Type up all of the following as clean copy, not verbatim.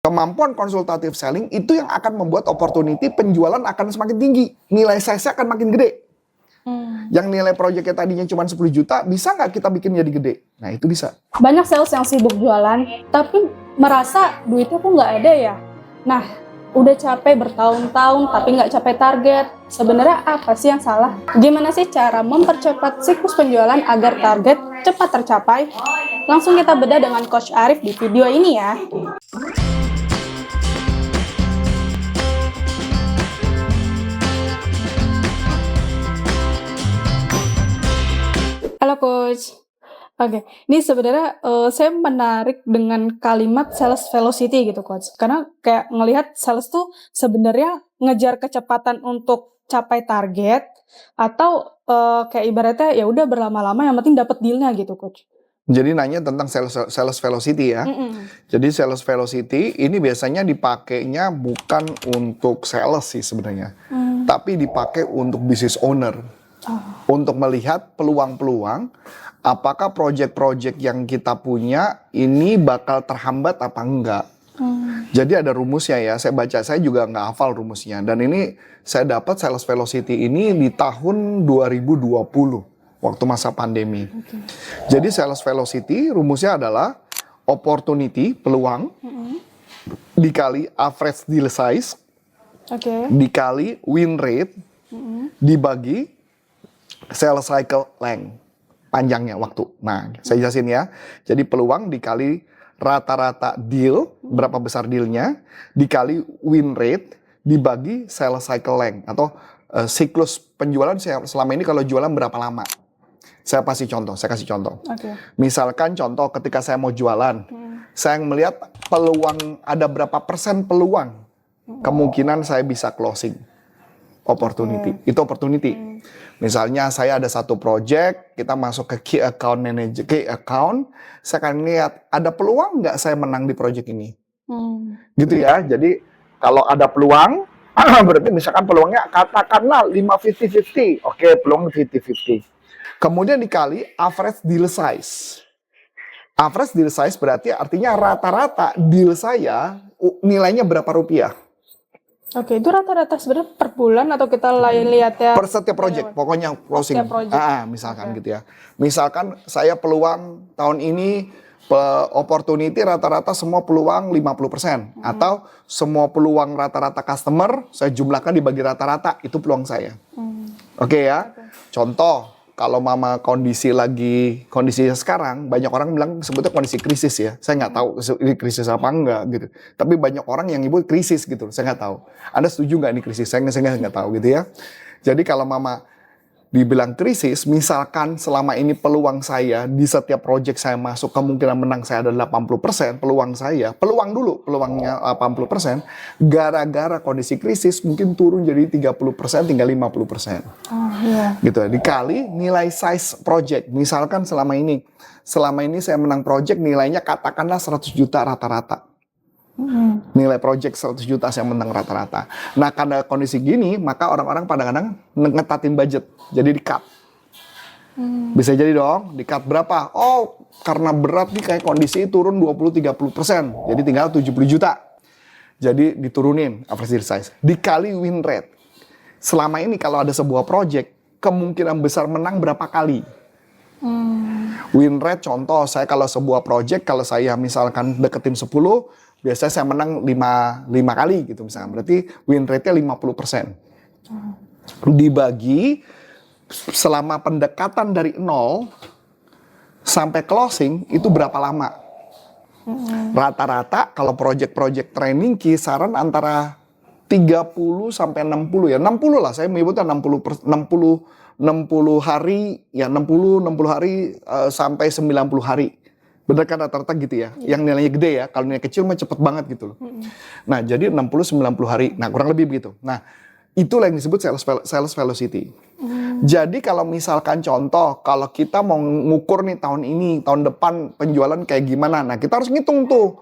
Kemampuan konsultatif selling itu yang akan membuat opportunity penjualan akan semakin tinggi. Nilai size-nya akan makin gede. Yang nilai proyeknya tadinya cuma 10 juta, bisa nggak kita bikin jadi gede? Nah, itu bisa. Banyak sales yang sibuk jualan, tapi merasa duitnya kok nggak ada ya. Nah, udah capek bertahun-tahun tapi nggak capai target. Sebenarnya apa sih yang salah? Gimana sih cara mempercepat siklus penjualan agar target cepat tercapai? Langsung kita bedah dengan Coach Arif di video ini ya. Halo Coach. Oke, ini sebenarnya saya menarik dengan kalimat sales velocity gitu Coach. Karena kayak ngelihat sales tuh sebenarnya ngejar kecepatan untuk capai target atau kayak ibaratnya ya udah berlama-lama yang penting dapat dealnya gitu Coach. Jadi nanya tentang sales velocity ya. Jadi sales velocity ini biasanya dipakainya bukan untuk sales sih sebenarnya. Tapi dipakai untuk business owner. Untuk melihat peluang-peluang, apakah project-project yang kita punya ini bakal terhambat apa enggak. Jadi ada rumusnya ya, saya juga nggak hafal rumusnya. Dan ini saya dapat sales velocity ini di tahun 2020, waktu masa pandemi. Jadi sales velocity rumusnya adalah opportunity, peluang, dikali average deal size, dikali win rate, dibagi sales cycle length, panjangnya waktu. Nah, saya jelasin ya. Jadi peluang dikali rata-rata deal, berapa besar dealnya, dikali win rate, dibagi sales cycle length atau siklus penjualan selama ini kalau jualan berapa lama. Saya kasih contoh. Misalkan contoh ketika saya mau jualan, saya melihat peluang ada berapa persen peluang kemungkinan saya bisa closing opportunity. Itu opportunity. Misalnya saya ada satu project, kita masuk ke key account manager, key account, saya akan lihat ada peluang nggak saya menang di project ini. Gitu ya. Jadi kalau ada peluang, berarti misalkan peluangnya katakanlah 50-50. Oke, peluang 50-50. Kemudian dikali average deal size. Average deal size berarti artinya rata-rata deal saya nilainya berapa rupiah. Oke, itu rata-rata sebenarnya per bulan atau kita lihat ya? Per setiap project, pokoknya closing. Misalkan gitu ya. Misalkan saya peluang tahun ini opportunity rata-rata semua peluang 50%. Atau semua peluang rata-rata customer saya jumlahkan dibagi rata-rata, itu peluang saya. Oke ya. Contoh, kalau mama kondisi sekarang, banyak orang bilang sebetulnya kondisi krisis ya. Saya nggak tahu ini krisis apa enggak gitu. Tapi banyak orang yang nyebut krisis gitu. Saya nggak tahu. Anda setuju nggak ini krisis? Saya nggak tahu gitu ya. Jadi kalau mama dibilang krisis, misalkan selama ini peluang saya di setiap project saya masuk kemungkinan menang saya ada 80%, peluangnya 80%, gara-gara kondisi krisis mungkin turun jadi 30%, tinggal 50%. Gitu ya, dikali nilai size project. Misalkan selama ini saya menang project nilainya katakanlah 100 juta rata-rata. Nilai project 100 juta saya menang rata-rata. Nah, karena kondisi gini, maka orang-orang kadang-kadang ngetatin budget. Jadi di-cut. Bisa jadi dong, di-cut berapa? Oh, karena berat nih kayak kondisi turun 20-30%. Jadi tinggal 70 juta. Jadi diturunin average deal size. Dikali win rate. Selama ini kalau ada sebuah project, kemungkinan besar menang berapa kali? Win rate contoh, saya kalau sebuah project, kalau saya misalkan deketin 10, biasanya saya menang 5 kali gitu misalkan. Berarti win rate-nya 50%. Dibagi selama pendekatan dari 0 sampai closing itu berapa lama? Rata-rata kalau project-project training kisaran antara 30 sampai 60 ya. 60 lah, saya menyebutnya 60 hari ya, 60 hari sampai 90 hari. Bener kan rata-rata gitu ya. Yang nilainya gede ya. Kalau nilai kecil mah cepet banget gitu loh. Nah, jadi 60-90 hari. Nah, kurang lebih begitu. Nah, itulah yang disebut sales velocity. Jadi kalau misalkan contoh, kalau kita mau ngukur nih tahun ini, tahun depan penjualan kayak gimana. Nah, kita harus ngitung tuh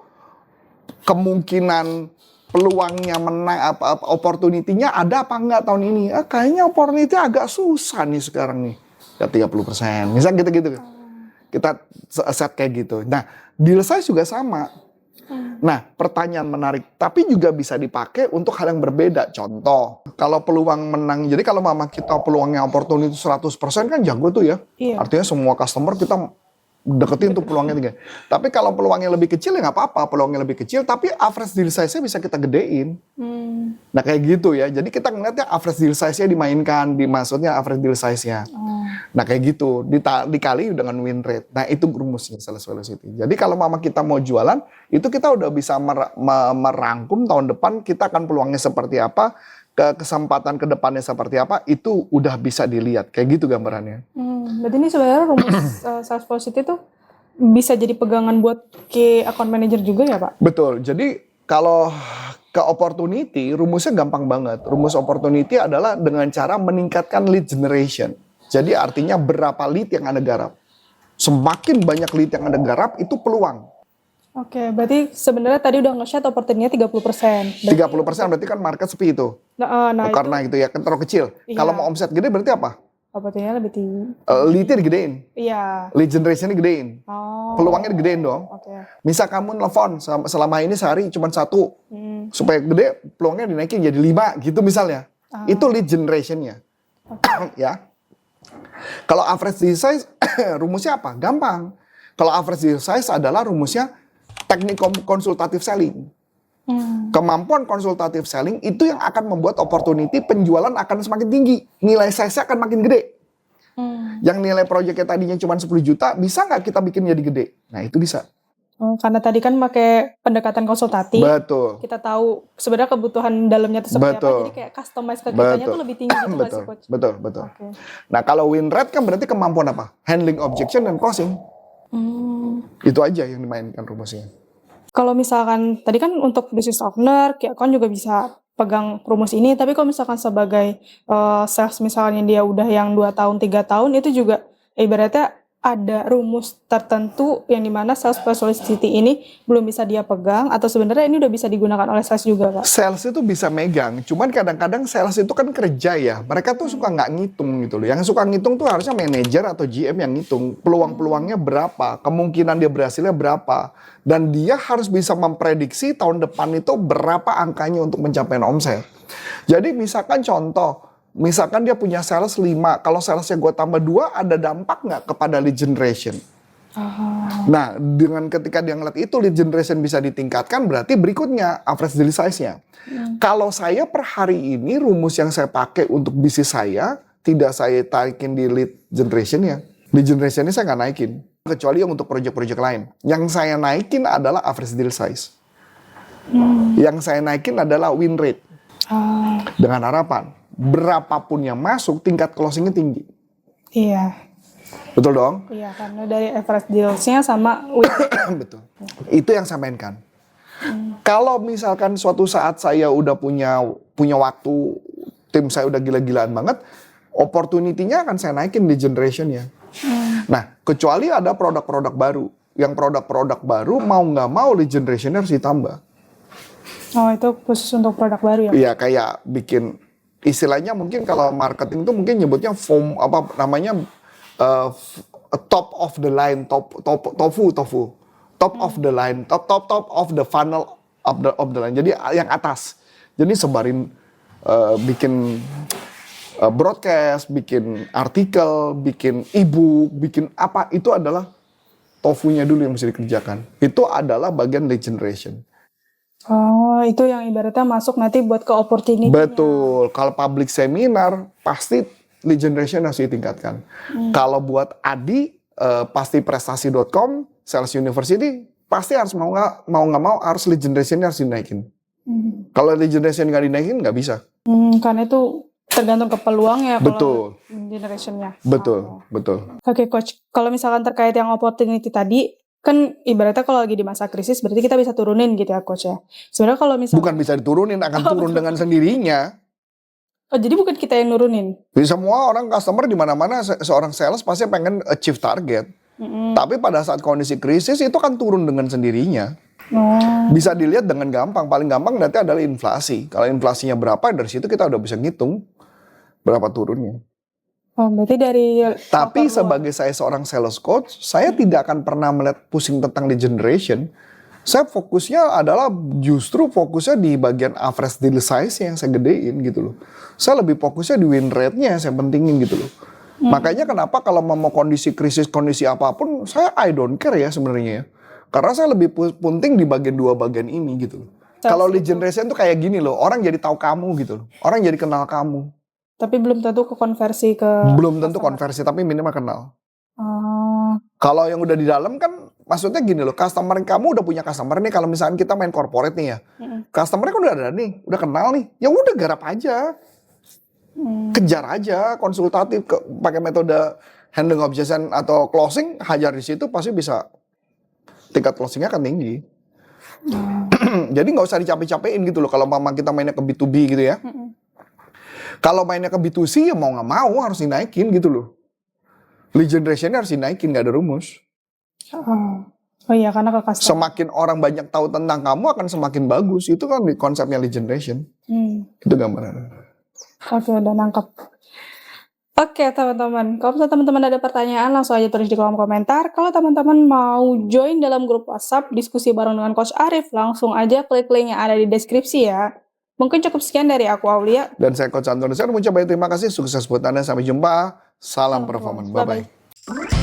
kemungkinan peluangnya menang, opportunity-nya ada apa enggak tahun ini. Kayaknya opportunity agak susah nih sekarang nih. Ya 30%. Misal gitu-gitu. Kita set kayak gitu. Nah, deal size juga sama. Nah, pertanyaan menarik, tapi juga bisa dipakai untuk hal yang berbeda. Contoh, kalau peluang menang, jadi kalau mama kita peluangnya opportunity 100% kan jago tuh ya. Iya. Artinya semua customer kita deketin tuh peluangnya tinggi. Tapi kalau peluangnya lebih kecil ya nggak apa-apa, peluangnya lebih kecil, tapi average deal size-nya bisa kita gedein. Nah kayak gitu ya, jadi kita ngeliatnya average deal size-nya dimainkan, maksudnya average deal size-nya. Nah kayak gitu, dikali dengan win rate. Nah itu rumusnya sales velocity. Jadi kalau mama kita mau jualan, itu kita udah bisa merangkum tahun depan kita akan peluangnya seperti apa, kesempatan ke depannya seperti apa, itu udah bisa dilihat. Kayak gitu gambarannya. Berarti ini sebenarnya rumus sales velocity tuh bisa jadi pegangan buat key account manager juga ya Pak? Betul, jadi kalau ke opportunity, rumusnya gampang banget. Rumus opportunity adalah dengan cara meningkatkan lead generation. Jadi artinya berapa lead yang Anda garap. Semakin banyak lead yang Anda garap, itu peluang. Oke, berarti sebenarnya tadi udah nge-share opportunity-nya 30%. 30% berarti kan market sepi itu. Nah Karena itu ya, kan terlalu kecil. Iya. Kalau mau omset gede berarti apa? opportunity-nya lebih tinggi. Lead-nya digedein. Iya. Lead generation-nya digedein. Oh. Peluangnya digedein dong. Oke. Misal kamu nelfon selama ini sehari cuma 1. Supaya gede, peluangnya dinaikin jadi 5 gitu misalnya. Itu lead generation-nya. Ya. Kalau average deal size, rumusnya apa? Gampang. Kalau average deal size adalah rumusnya teknik konsultatif selling. Kemampuan konsultatif selling itu yang akan membuat opportunity penjualan akan semakin tinggi. Nilai size-nya akan makin gede. Yang nilai proyeknya tadinya cuma 10 juta, bisa nggak kita bikin jadi gede? Nah itu bisa. Karena tadi kan pakai pendekatan konsultatif. Betul. Kita tahu sebenarnya kebutuhan dalamnya itu seperti apa. Jadi kayak customize ke kitanya tuh lebih tinggi gitu nggak sih Coach? Betul. Okay. Nah kalau win rate kan berarti kemampuan apa? Handling objection dan closing. Itu aja yang dimainkan rumusnya. Kalau misalkan tadi kan untuk business owner, key account juga bisa pegang rumus ini. Tapi kalau misalkan sebagai sales misalnya dia udah yang 2 tahun, 3 tahun, itu juga ibaratnya ada rumus tertentu yang dimana sales velocity ini belum bisa dia pegang atau sebenarnya ini udah bisa digunakan oleh sales juga Kak? Sales itu bisa megang, cuman kadang-kadang sales itu kan kerja ya. Mereka tuh suka nggak ngitung gitu loh. Yang suka ngitung tuh harusnya manajer atau GM yang ngitung. Peluang-peluangnya berapa, kemungkinan dia berhasilnya berapa. Dan dia harus bisa memprediksi tahun depan itu berapa angkanya untuk mencapai omset. Jadi misalkan contoh, misalkan dia punya sales 5, kalau salesnya gue tambah 2, ada dampak nggak kepada lead generation? Nah, dengan ketika dia ngeliat itu lead generation bisa ditingkatkan, berarti berikutnya average deal size-nya. Kalau saya per hari ini rumus yang saya pakai untuk bisnis saya, tidak saya tarikin di lead generation-nya. Lead generation-nya saya nggak naikin. Kecuali yang untuk proyek-proyek lain. Yang saya naikin adalah average deal size. Yang saya naikin adalah win rate. Dengan harapan, berapapun yang masuk, tingkat closing-nya tinggi. Iya. Betul dong? Iya, karena dari average deals-nya sama win. Betul. Itu yang saya mainkan. Kalau misalkan suatu saat saya udah punya waktu, tim saya udah gila-gilaan banget, opportunity-nya akan saya naikin di generation-nya. Nah, kecuali ada produk-produk baru. Yang produk-produk baru mau nggak mau lead generation-nya harus ditambah. Oh, itu khusus untuk produk baru ya? Iya, kayak bikin, istilahnya mungkin kalau marketing tuh mungkin nyebutnya top of the line, tofu. Top of the line, top of the funnel of the line. Jadi yang atas. Jadi sebarin bikin broadcast, bikin artikel, bikin e-book, bikin apa, itu adalah tofunya dulu yang mesti dikerjakan. Itu adalah bagian lead generation. Oh, itu yang ibaratnya masuk nanti buat ke opportunity. Betul. Kalau public seminar pasti lead generation harus ditingkatkan. Kalau buat Adi, pasti prestasi.com, Sales University, pasti harus mau nggak mau harus lead generation harus dinaikin. Kalau lead generation nggak dinaikin nggak bisa. Karena itu tergantung ke peluangnya. Betul. Generationnya. Betul. Oke, Coach. Kalau misalkan terkait yang opportunity tadi, kan ibaratnya kalau lagi di masa krisis berarti kita bisa turunin gitu ya Coach ya. Sebenarnya kalau misalkan bukan bisa diturunin, akan turun dengan sendirinya. Oh, jadi bukan kita yang nurunin. Jadi semua orang customer di mana-mana seorang sales pasti pengen achieve target. Tapi pada saat kondisi krisis itu kan turun dengan sendirinya. Bisa dilihat dengan gampang. Paling gampang nanti adalah inflasi. Kalau inflasinya berapa, dari situ kita udah bisa ngitung berapa turunnya. Oh, berarti dari... Tapi sebagai saya seorang sales coach, saya tidak akan pernah melihat pusing tentang lead generation. Saya fokusnya adalah justru fokusnya di bagian average deal size yang saya gedein gitu loh. Saya lebih fokusnya di win rate-nya yang saya pentingin gitu loh. Makanya kenapa kalau mau kondisi krisis, kondisi apapun, saya I don't care ya sebenarnya ya. Karena saya lebih penting di bagian dua bagian ini gitu loh. Kalau lead generation tuh kayak gini loh, orang jadi tahu kamu gitu loh. Orang jadi kenal kamu. Tapi belum tentu ke konversi ke Belum tentu customer. konversi, tapi minimal kenal. Oh, Kalau yang udah di dalam kan, maksudnya gini loh, customer kamu udah punya customer nih. Kalau misalkan kita main corporate nih ya, customernya kan udah ada nih, udah kenal nih. Ya udah garap aja, kejar aja, konsultatif, pakai metode handling objection atau closing, hajar di situ pasti bisa tingkat closingnya akan tinggi. Jadi nggak usah dicape-capein gitu loh. Kalau memang kita mainnya ke B2B gitu ya. Kalau mainnya ke B2C ya mau nggak mau harus dinaikin gitu loh. Lead generation-nya harus dinaikin, nggak ada rumus. oh iya karena ke customer. Semakin orang banyak tahu tentang kamu akan semakin bagus. Itu kan konsepnya lead generation. Itu gambaran. Oke, udah nangkep. Oke teman-teman, kalau misalnya teman-teman ada pertanyaan langsung aja tulis di kolom komentar. Kalau teman-teman mau join dalam grup WhatsApp diskusi bareng dengan Coach Arif, langsung aja klik link yang ada di deskripsi ya. Mungkin cukup sekian dari aku Aulia. Dan saya Coach Antoni, saya mengucapkan terima kasih, sukses buat Anda, sampai jumpa, salam performance, bye-bye.